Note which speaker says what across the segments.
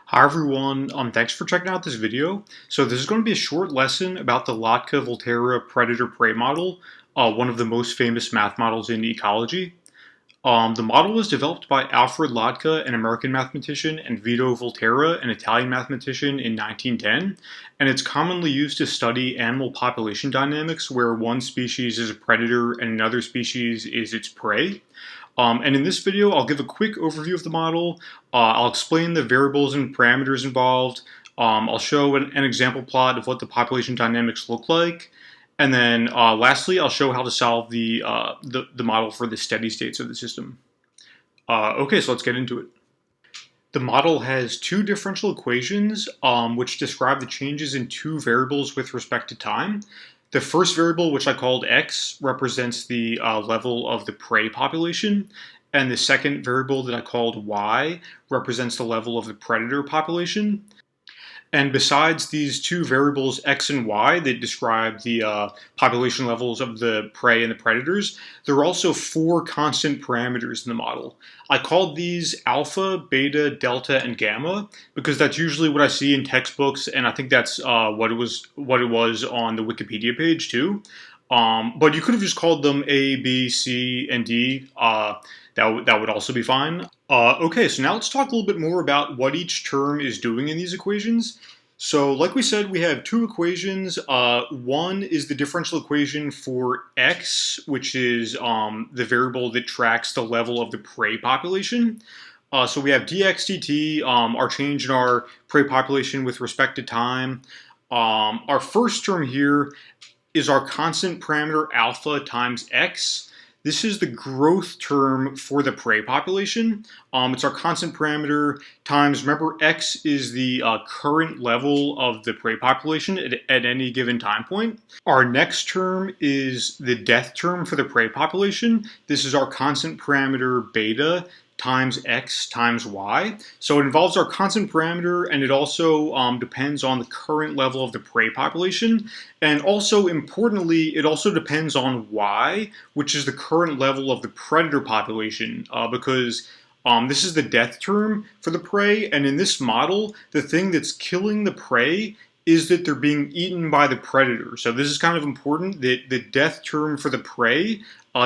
Speaker 1: Hi everyone, thanks for checking out this video. So this is going to be a short lesson about the Lotka-Volterra Predator-Prey model, one of the most famous math models in ecology. The model was developed by Alfred Lotka, an American mathematician, and Vito Volterra, an Italian mathematician, in 1910, and it's commonly used to study animal population dynamics where one species is a predator and another species is its prey. And in this video, I'll give a quick overview of the model. I'll explain the variables and parameters involved. I'll show an example plot of what the population dynamics look like. And then lastly, I'll show how to solve the model for the steady states of the system. Okay, so let's get into it. The model has two differential equations which describe the changes in two variables with respect to time. The first variable, which I called x, represents the level of the prey population, and the second variable that I called y represents the level of the predator population. And besides these two variables, x and y, that describe the population levels of the prey and the predators, there are also four constant parameters in the model. I called these alpha, beta, delta, and gamma because that's usually what I see in textbooks, and I think that's what it was on the Wikipedia page too. But you could have just called them A, B, C, and D. That would also be fine. Okay, so now let's talk a little bit more about what each term is doing in these equations. So like we said, we have two equations. One is the differential equation for x, which is the variable that tracks the level of the prey population. So we have dx dt, our change in our prey population with respect to time. Our first term here is our constant parameter alpha times x. This is the growth term for the prey population. It's our constant parameter times, remember, x is the current level of the prey population at any given time point. Our next term is the death term for the prey population. This is our constant parameter beta times x times y. So it involves our constant parameter, and it also depends on the current level of the prey population. And also, importantly, it also depends on y, which is the current level of the predator population, because this is the death term for the prey. And in this model, the thing that's killing the prey is that they're being eaten by the predator. So this is kind of important, that the death term for the prey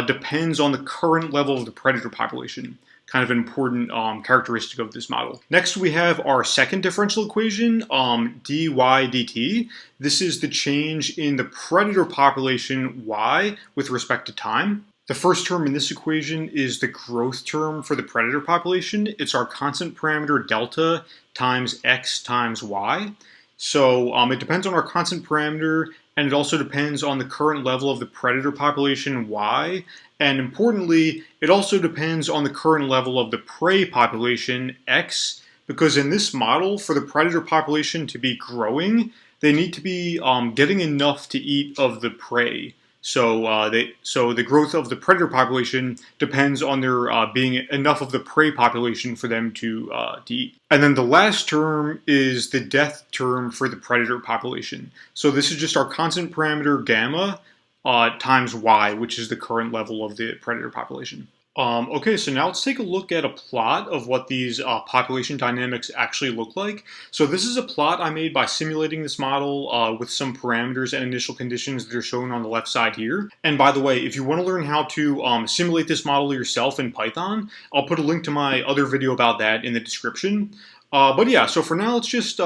Speaker 1: depends on the current level of the predator population. Kind of an important characteristic of this model. Next, we have our second differential equation, dy dt. This is the change in the predator population y with respect to time. The first term in this equation is the growth term for the predator population. It's our constant parameter delta times x times y. So it depends on our constant parameter, and it also depends on the current level of the predator population y. And importantly, it also depends on the current level of the prey population x, because in this model, for the predator population to be growing, they need to be getting enough to eat of the prey. So the growth of the predator population depends on there being enough of the prey population for them to eat. And then the last term is the death term for the predator population. So this is just our constant parameter gamma times y, which is the current level of the predator population. Okay, so now let's take a look at a plot of what these population dynamics actually look like. So this is a plot I made by simulating this model with some parameters and initial conditions that are shown on the left side here. And by the way, if you want to learn how to simulate this model yourself in Python, I'll put a link to my other video about that in the description. But yeah, so for now, let's just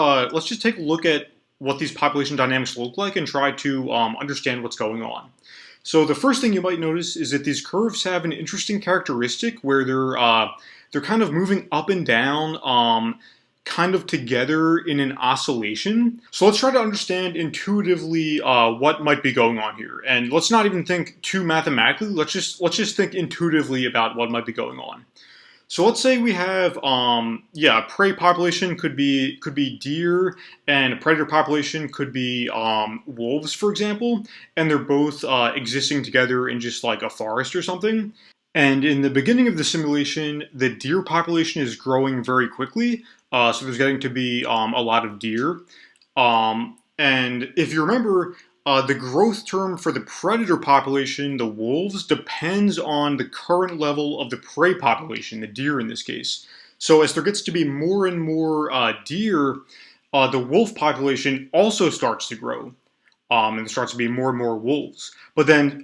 Speaker 1: take a look at what these population dynamics look like and try to understand what's going on. So the first thing you might notice is that these curves have an interesting characteristic where they're kind of moving up and down kind of together in an oscillation. So let's try to understand intuitively what might be going on here. And let's not even think too mathematically. Let's just think intuitively about what might be going on. So let's say we have, a prey population could be deer, and a predator population could be wolves, for example, and they're both existing together in just like a forest or something. And in the beginning of the simulation, the deer population is growing very quickly, so there's getting to be a lot of deer. And if you remember, the growth term for the predator population, the wolves, depends on the current level of the prey population, the deer in this case. So as there gets to be more and more deer, the wolf population also starts to grow. And there starts to be more and more wolves. But then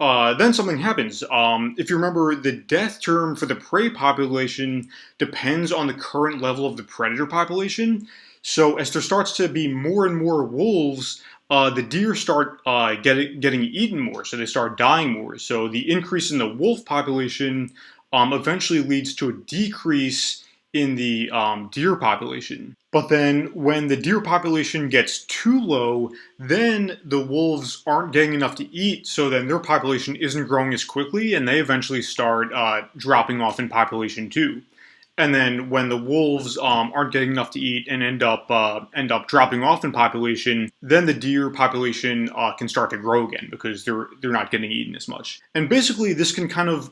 Speaker 1: something happens. If you remember, the death term for the prey population depends on the current level of the predator population. So as there starts to be more and more wolves, the deer start getting eaten more, so they start dying more. So the increase in the wolf population eventually leads to a decrease in the deer population. But then when the deer population gets too low, then the wolves aren't getting enough to eat, so then their population isn't growing as quickly, and they eventually start dropping off in population too. And then when the wolves aren't getting enough to eat and end up dropping off in population, then the deer population can start to grow again because they're not getting eaten as much. And basically, this can kind of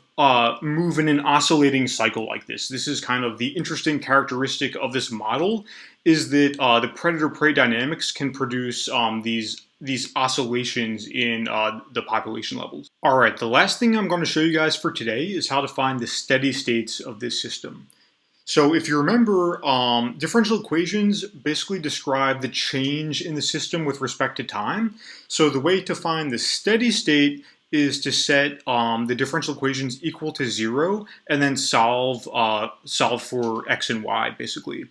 Speaker 1: move in an oscillating cycle like this. This is kind of the interesting characteristic of this model, is that the predator-prey dynamics can produce these oscillations in the population levels. All right, the last thing I'm going to show you guys for today is how to find the steady states of this system. So if you remember, differential equations basically describe the change in the system with respect to time. So the way to find the steady state is to set the differential equations equal to 0 and then solve for x and y, basically.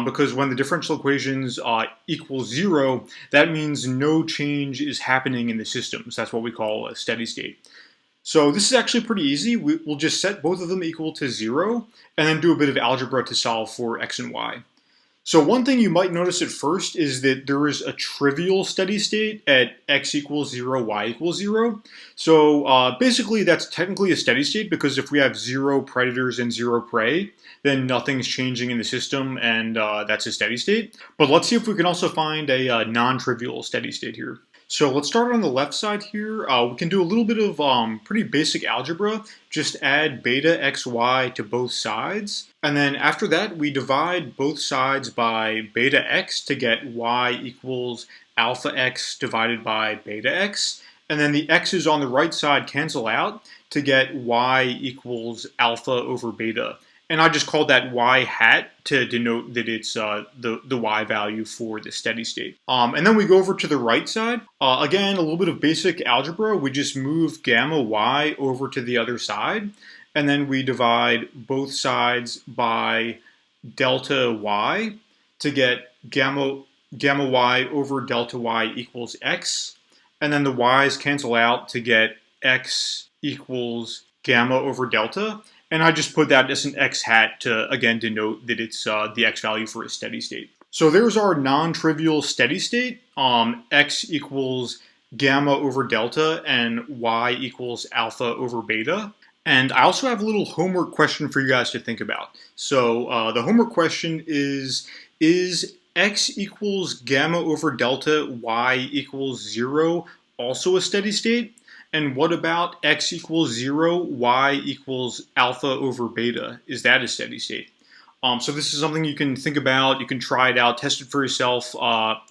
Speaker 1: Because when the differential equations equal 0, that means no change is happening in the system. So that's what we call a steady state. So this is actually pretty easy. We'll just set both of them equal to 0 and then do a bit of algebra to solve for x and y. So one thing you might notice at first is that there is a trivial steady state at x equals 0, y equals 0. So basically that's technically a steady state because if we have 0 predators and 0 prey, then nothing's changing in the system and that's a steady state. But let's see if we can also find a non-trivial steady state here. So let's start on the left side here. We can do a little bit of pretty basic algebra. Just add beta xy to both sides. And then after that, we divide both sides by beta x to get y equals alpha x divided by beta x. And then the x's on the right side cancel out to get y equals alpha over beta. And I just called that y hat to denote that it's the y value for the steady state. And then we go over to the right side. Again, a little bit of basic algebra. We just move gamma y over to the other side. And then we divide both sides by delta y to get gamma y over delta y equals x. And then the y's cancel out to get x equals gamma over delta. And I just put that as an x hat to, again, denote that it's the x value for a steady state. So there's our non-trivial steady state. X equals gamma over delta and y equals alpha over beta. And I also have a little homework question for you guys to think about. So the homework question is x equals gamma over delta, y equals 0 also a steady state? And what about x equals 0, y equals alpha over beta? Is that a steady state? So this is something you can think about. You can try it out, test it for yourself,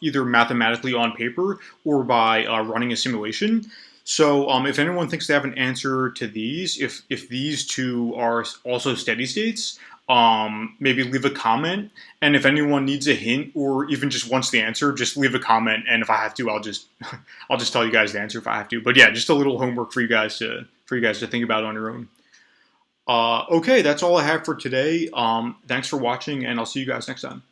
Speaker 1: either mathematically on paper or by running a simulation. So if anyone thinks they have an answer to these, if these two are also steady states, maybe leave a comment. And if anyone needs a hint or even just wants the answer, just leave a comment. And if I have to, I'll just tell you guys the answer if I have to. But yeah, just a little homework for you guys to think about on your own. Okay, that's all I have for today. Thanks for watching, and I'll see you guys next time.